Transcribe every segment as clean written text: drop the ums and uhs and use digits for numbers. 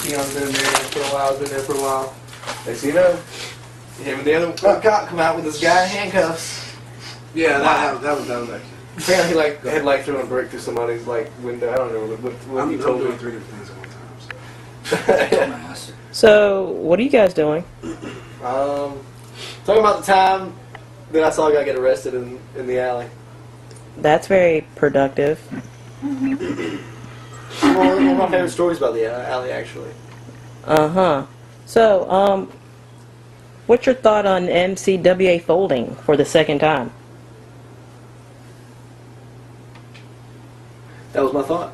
Keon's been in there for a while. Has been there for a while. Next thing you know, him and the other cop come out with this guy in handcuffs. Yeah, that was actually. Apparently, he had thrown a brick through somebody's window. I don't know what he told me. I'm doing 3 different things at one time. So. So, what are you guys doing? Talking about the time that I saw a guy get arrested in the alley. That's very productive. One of my favorite stories about the alley, actually. So, what's your thought on MCWA folding for the second time? That was my thought.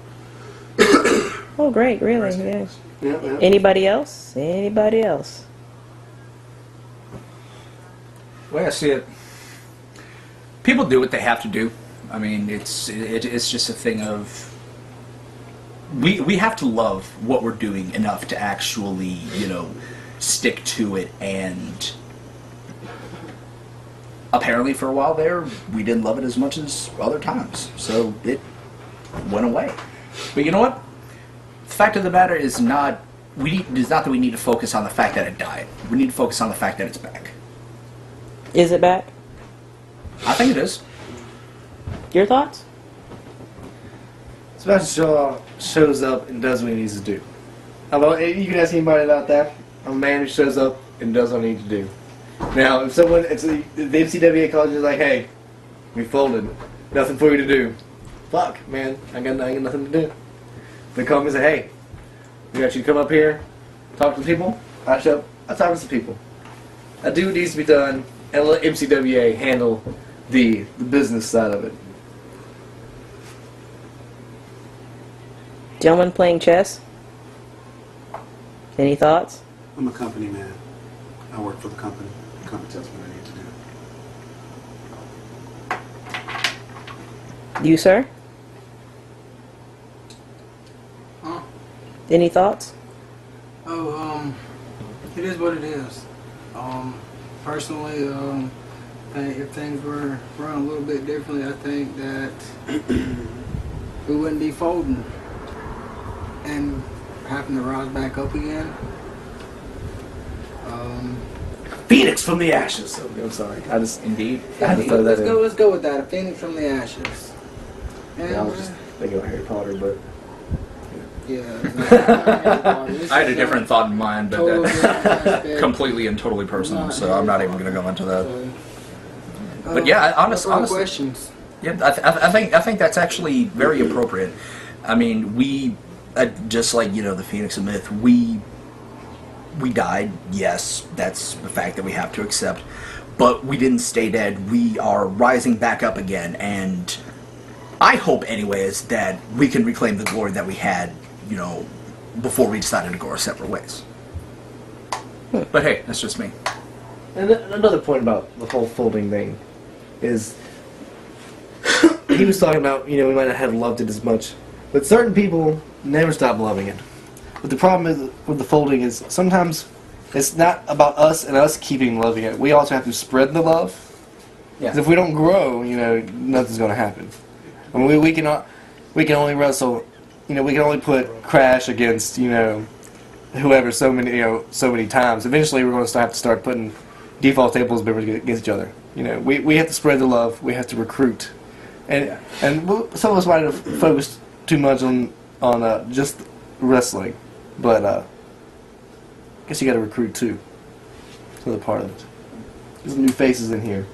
Oh, great, really? Yeah. Yeah. Anybody else? Anybody else? The way I see it, people do what they have to do. I mean, it's just a thing of we have to love what we're doing enough to actually, stick to it. And apparently, for a while there, we didn't love it as much as other times, so it went away. But you know what? The fact of the matter is not that we need to focus on the fact that it died. We need to focus on the fact that it's back. Is it back? I think it is. Your thoughts? Sebastian Shaw shows up and does what he needs to do. How about you can ask anybody about that? A man who shows up and does what he needs to do. Now, if the MCWA calls you like, hey, we folded, nothing for you to do. Fuck, man, I got nothing to do. They call me and say, hey, we got you to come up here, talk to people. I show up, I talk to some people. I do what needs to be done, and let MCWA handle the business side of it. Gentlemen playing chess? Any thoughts? I'm a company man. I work for the company. The company tells me what I need to do. You, sir? Huh? Any thoughts? Oh, it is what it is. Personally, if things were run a little bit differently, I think that we wouldn't be folding and having to rise back up again. Phoenix from the ashes. I'm sorry. I just Indeed. I had to throw that in. Let's go with that. A phoenix from the ashes. And, Yeah, I was just thinking about Harry Potter, but I had a different thought in mind, but Total that's different aspect. completely and totally personal, so I'm not even going to go into that. So, But yeah, honestly, questions. yeah, I think that's actually very appropriate. I mean, we just like the Phoenix of Myth, we died. Yes, that's the fact that we have to accept. But we didn't stay dead. We are rising back up again, and I hope, anyways, that we can reclaim the glory that we had, before we decided to go our separate ways. But hey, that's just me. And another point about the whole folding thing is he was talking about, we might not have loved it as much, but certain people never stop loving it. But the problem is with the folding is sometimes it's not about us and us keeping loving it. We also have to spread the love. Yeah. 'Cause if we don't grow, nothing's going to happen. I mean, we can only wrestle, we can only put Crash against, whoever so many times. Eventually, we're going to have to start putting default tables members against each other. We have to spread the love. We have to recruit, and some of us might have focused too much on just wrestling, but I guess you got to recruit too. It's another part of it. There's new faces in here.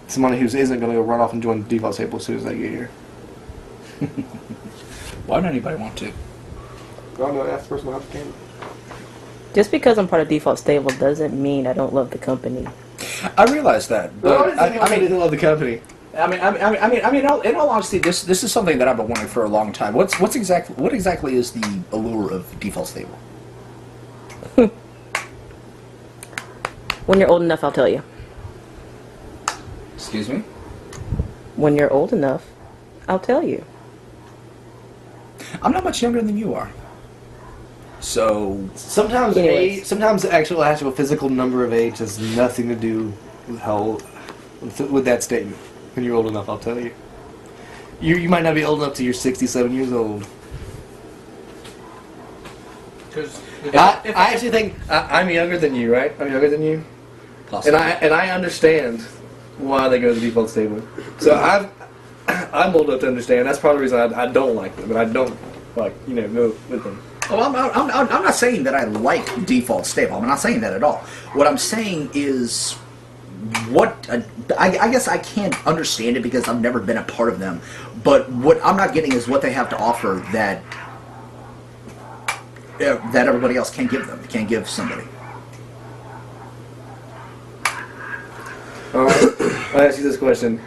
Somebody who isn't going to go run off and join the default table as soon as they get here. Why would anybody want to? I'm going to ask the person how came. Just because I'm part of default stable doesn't mean I don't love the company. I realize that, but I mean, love the company. In all honesty, this is something that I've been wanting for a long time. What exactly is the allure of default stable? When you're old enough, I'll tell you. Excuse me? When you're old enough, I'll tell you. I'm not much younger than you are. So Sometimes Anyways. sometimes the actual physical number of age has nothing to do with with that statement. When you're old enough, I'll tell you. You might not be old enough till you're 67 years old. Because I actually think I'm younger than you, right? I'm younger than you, Possibly. and I understand why they go to the default stable. So I'm old enough to understand. That's part of the reason I don't like them, and I don't like go with them. Oh, I'm not saying that I like default stable. I'm not saying that at all. What I'm saying is, I guess I can't understand it because I've never been a part of them. But what I'm not getting is what they have to offer that everybody else can't give them. Can't give somebody. All right, I'll ask you this question: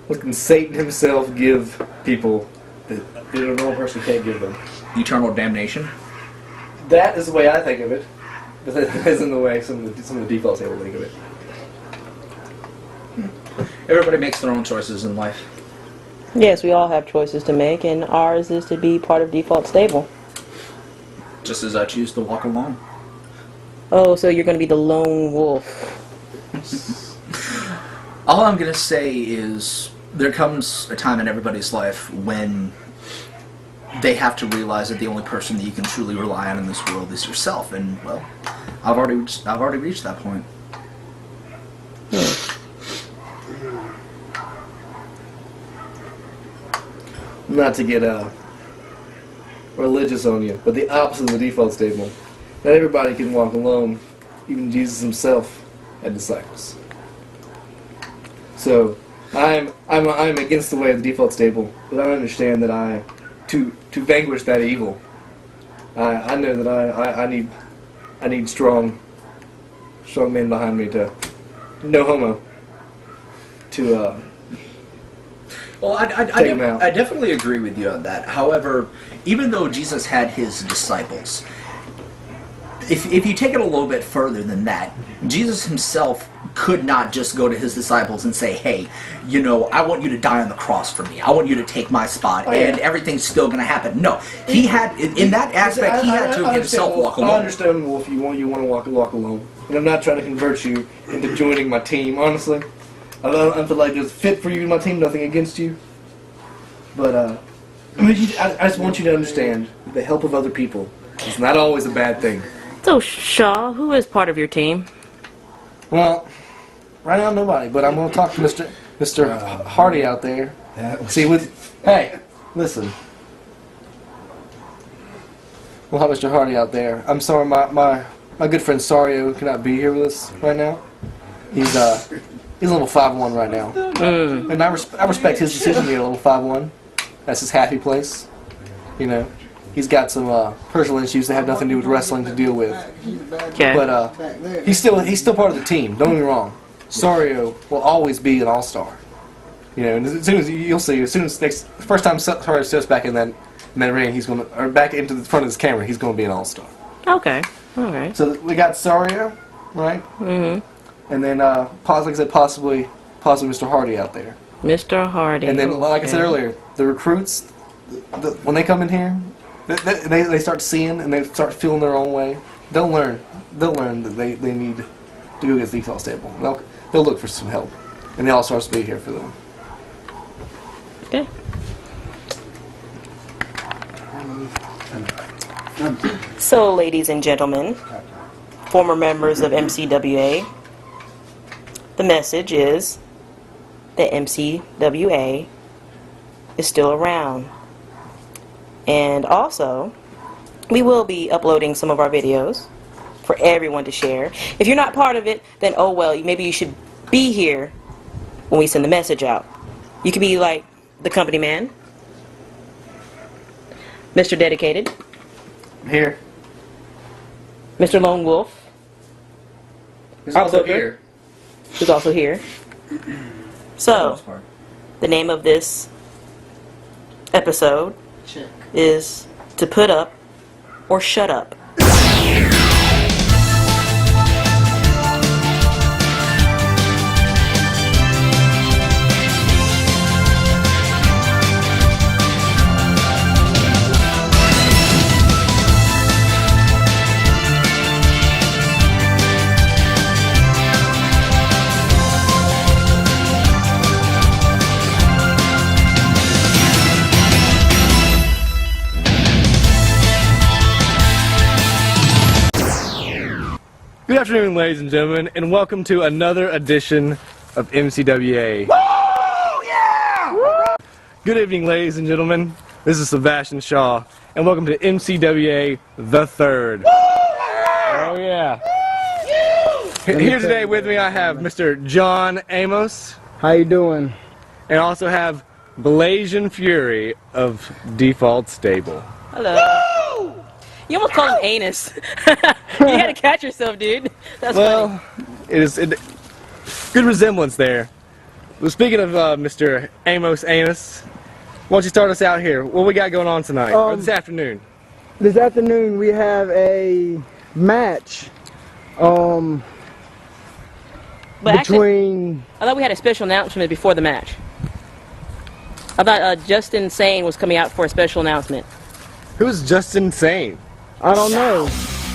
what can Satan himself give people that a normal person can't give them? Eternal damnation. That is the way I think of it, but that isn't the way some of the default stable think of it. Everybody makes their own choices in life. Yes, we all have choices to make, and ours is to be part of default stable. Just as I choose to walk alone. Oh, so you're going to be the lone wolf. All I'm going to say is there comes a time in everybody's life when they have to realize that the only person that you can truly rely on in this world is yourself. And, well, I've already reached that point. Not to get religious on you, but the opposite of the default stable. Not everybody can walk alone. Even Jesus himself had disciples. So I'm against the way of the default stable, but I understand that to vanquish that evil, I know that I need strong men behind me to no homo to Well, Take 'em out. I definitely agree with you on that. However, even though Jesus had his disciples, if you take it a little bit further than that, Jesus himself could not just go to his disciples and say, hey, I want you to die on the cross for me. I want you to take my spot, and everything's still going to happen. No, he had, in that aspect, he had to himself walk alone. I understand, Wolf, you want to walk alone. And I'm not trying to convert you into joining my team, honestly. I feel like it's fit for you in my team, nothing against you. But, I just want you to understand the help of other people is not always a bad thing. So, Shaw, who is part of your team? Well, right now nobody, but I'm going to talk to Mr. Hardy out there. Hey, listen. We'll have Mr. Hardy out there. I'm sorry, my good friend Sario cannot be here with us right now. He's level 5-1 right now. And I respect his decision to be a level 5-1. That's his happy place. He's got some personal issues that have nothing to do with wrestling to deal with. Okay. But he's still part of the team. Don't get me wrong. Sario will always be an all-star. And as soon as you'll see, first time Sario steps back in that ring, or back into the front of his camera, he's gonna be an all-star. Okay. All right. So we got Sario, right? Mm-hmm. And then, like I said, possibly Mr. Hardy out there. Mr. Hardy. And then, like I said earlier, the recruits, when they come in here, they start seeing and they start feeling their own way. They'll learn that they need to go against the default stable. They'll look for some help, and the all-stars will be here for them. Okay. So, ladies and gentlemen, former members of MCWA, the message is that MCWA is still around. And also, we will be uploading some of our videos for everyone to share. If you're not part of it, then oh well, maybe you should be here when we send the message out. You could be like the company man, Mr. Dedicated, Here. Mr. Lone Wolf, He's Our also booker. here. who's also here. So, the name of this episode is To Put Up or Shut Up. afternoon, ladies and gentlemen, and welcome to another edition of MCWA. Woo! Yeah! Good evening, ladies and gentlemen. This is Sebastian Shaw, and welcome to MCWA the Third. Oh yeah! Here today with me, I have Mr. John Amos. How you doing? And I also have Blasian Fury of Default Stable. Hello. You almost called him Anus. You had to catch yourself, dude. That's Well, funny. Good resemblance there. Well, speaking of Mr. Amos Anus, why don't you start us out here? What we got going on tonight, or this afternoon? This afternoon we have a match But actually, between I thought we had a special announcement before the match. I thought Justin Sane was coming out for a special announcement. Who's Justin Sane? I don't know.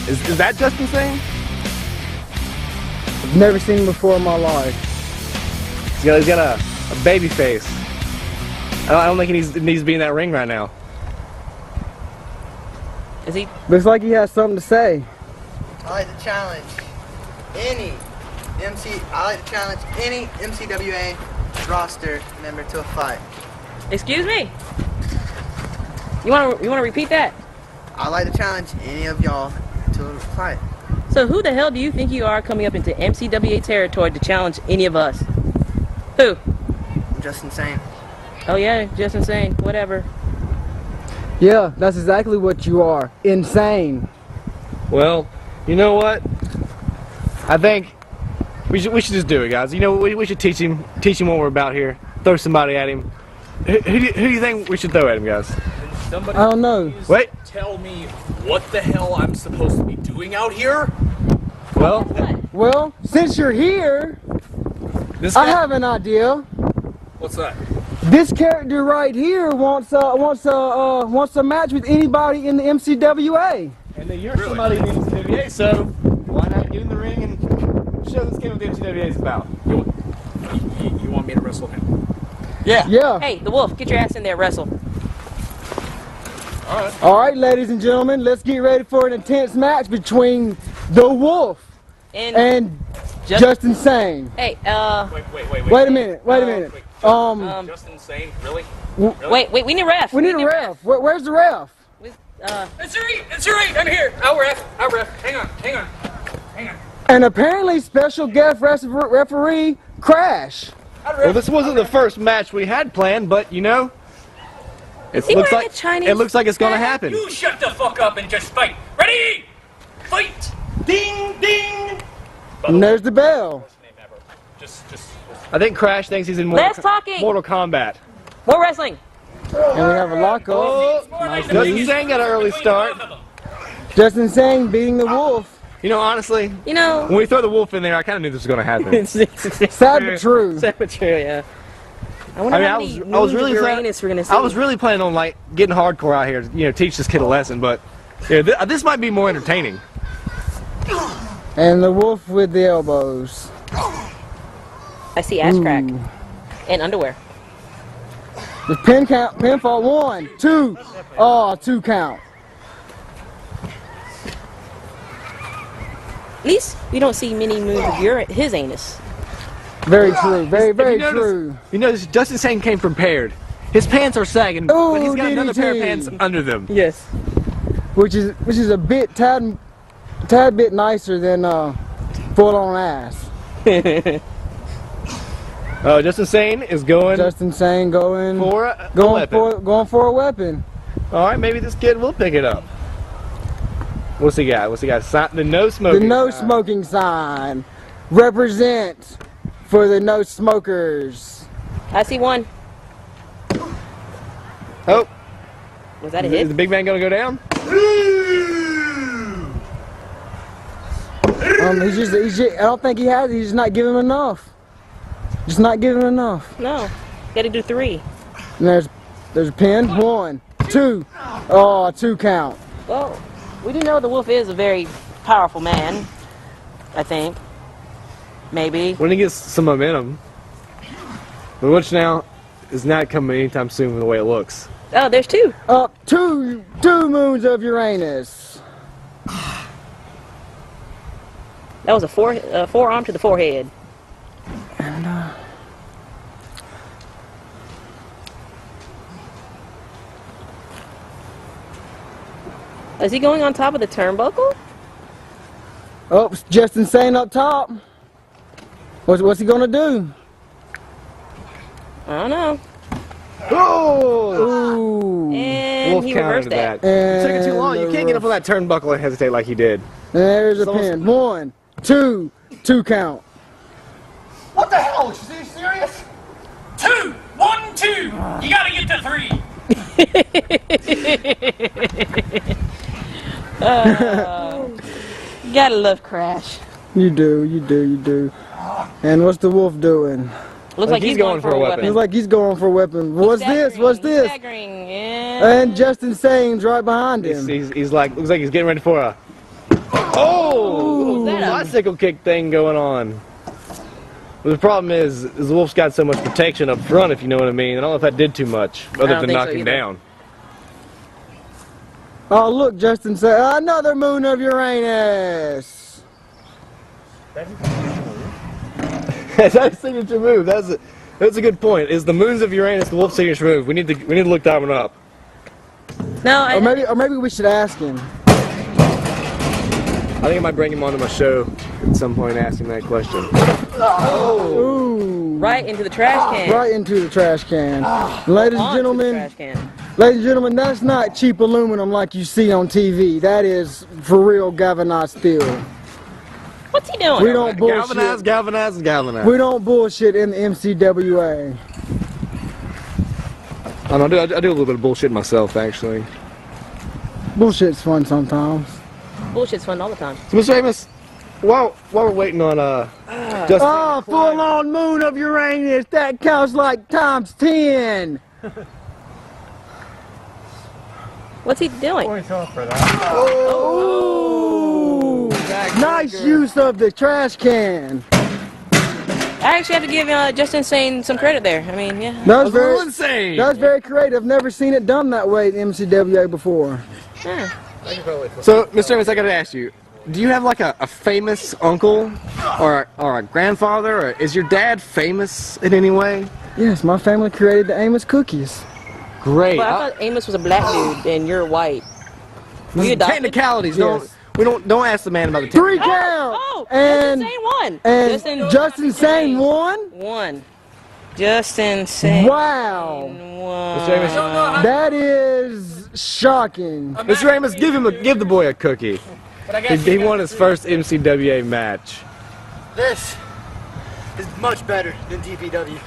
Is that Justin Sane? I've never seen him before in my life. He's got a baby face. I don't think he needs to be in that ring right now. Is he? Looks like he has something to say. I like to challenge any MCWA roster member to a fight. Excuse me. You wanna repeat that? I like to challenge any of y'all to a fight. So who the hell do you think you are coming up into MCWA territory to challenge any of us? Who? I'm just insane. Oh yeah, just insane. Whatever. Yeah, that's exactly what you are. Insane. Well, you know what? I think we should just do it, guys. You know, we should teach him what we're about here. Throw somebody at him. Who do you think we should throw at him, guys? Somebody I don't know. please Wait. tell me what the hell I'm supposed to be doing out here? Well, Well, since you're here, this I guy, have an idea. What's that? This character right here wants a match with anybody in the MCWA. and then you're somebody in the MCWA, so why not get in the ring and show this kid what the MCWA is about? You want me to wrestle him? Yeah. Yeah. Hey, the wolf, get your ass in there, wrestle. All right, ladies and gentlemen, let's get ready for an intense match between the Wolf and Justin Sane. Hey, Wait a minute. Wait, Justin Sane? Really? wait, we need a ref. We need a ref. Where's the ref? It's right! I'm here! I'll ref. Hang on. And apparently, special guest referee Crash. Well, this wasn't the first match we had planned, but you know, Is he wearing a Chinese it looks like it's gonna hat? happen. You shut the fuck up and just fight! Ready? Fight! Ding, ding! And there's the bell. Name ever. Just I think Crash thinks he's in Less talking. Mortal Kombat. More wrestling. And we have a lockup. Justin Sane got an early start. Justin Sane beating the Wolf. You know, honestly, You know. when we throw the wolf in there, I kind of knew this was gonna happen. Sad but true. Cemetery, yeah. I wonder I mean, how I many was really moons of planning. Uranus we're gonna see. I was really planning on like getting hardcore out here, you know, teach this kid a lesson. But you know, this might be more entertaining. And the Wolf with the elbows. I see ass crack and underwear. The pinfall 1, 2. Oh, 2 count. At least we don't see many moons of his anus. Very true. Very If you notice- true. You know, Justin Sane came prepared. His pants are sagging, but he's got another pair of DDT. pants under them. Yes. Which is a bit tad bit nicer than full on ass. Justin Sane is going Justin Sane going for a weapon. going for a weapon. All right, maybe this kid will pick it up. What's he got? The no The smoking. no sign. smoking sign. Represent for the no smokers. I see one. Oh, Was that a is hit? the big man gonna go down? I don't think he has. He's just not giving him enough. Just not giving him enough. No. Got to do 3. And there's a pin. 1, 2. Oh, 2 count. Well, we do know the wolf is a very powerful man. I think. Maybe. When he gets some momentum. But which now is not coming anytime soon with the way it looks. Oh, there's 2. Up 2 moons of Uranus. That was a forearm to the forehead. And Is he going on top of the turnbuckle? oh, Justin Sane up top. What's he gonna do? I don't know. Oh! Ooh. And Wolf he countered reversed that. that. You took it too long. You And can't get up on that turnbuckle and hesitate like he did. There's a Someone's- pin. 1, 2, 2 count. What the hell? Is he serious? 2, 1, 2. You gotta get to 3. Gotta love Crash. You do. And what's the wolf doing? Looks like he's going for a weapon. Looks like he's going for a weapon. What's this? Staggering, What's this? Staggering, yeah. And Justin Sane's right behind him. He's like, looks like he's getting ready for a little that a- bicycle kick thing going on. But the problem is the wolf's got so much protection up front, if you know what I mean. I don't know if that did too much, other don't than think so knock him either. down. Oh, look, Justin said, another moon of Uranus. That's his signature move. That's a good point. Is the moons of Uranus the wolf's signature move? We need to look that one up. No, Or maybe we should ask him. I think I might bring him onto my show at some point and ask him that question. Ooh. right into the trash can. Right into the trash can. Ladies and Onto the gentlemen, trash can. ladies and gentlemen, that's not cheap aluminum like you see on TV. That is for real galvanized steel. What's he doing? We don't bullshit. Galvanize. We don't bullshit in the MCWA. I do a little bit of bullshit myself, actually. Bullshit's fun sometimes. Bullshit's fun all the time. So, Mr. Amos, while we're waiting on Justin, Oh, full on moon of Uranus. That counts like times 10. What's he doing? Ooh. Nice use of the trash can. I actually have to give Justin Sane some credit there. I mean, yeah. That was a little very, insane. that was very creative. Never seen it done that way in MCWA before. Yeah. So, Mr. Amos, I gotta ask you, do you have like a famous uncle or a grandfather, or is your dad famous in any way? Yes, my family created the Amos cookies. Great. But I thought Amos was a black dude and you're white. Were you adopted? Technicalities. Yes. Don't ask the man about the 3 technicalities. count. Oh, and Justin Sane won. and Justin Sane won. Won. Justin Sane Wow, won. Mr. Amos, that is shocking. Mr. Amos, give the boy a cookie. He won his first MCWA match. This is much better than DPW.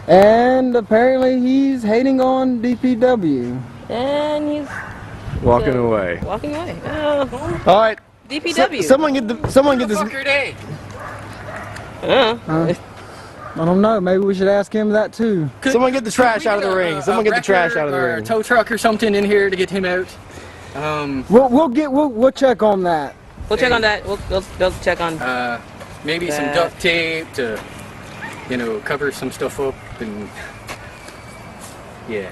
And apparently he's hating on DPW. And he's Walking away. walking away. All right. DPW. Someone get this. Fucker day. I don't know. Maybe we should ask him that too. Someone get the trash out of the ring. Someone get the trash out of the Or a ring. tow truck or something in here to get him out. We'll check on that. We'll check on that. We'll check on. Maybe some That- duct tape to, cover some stuff up and yeah.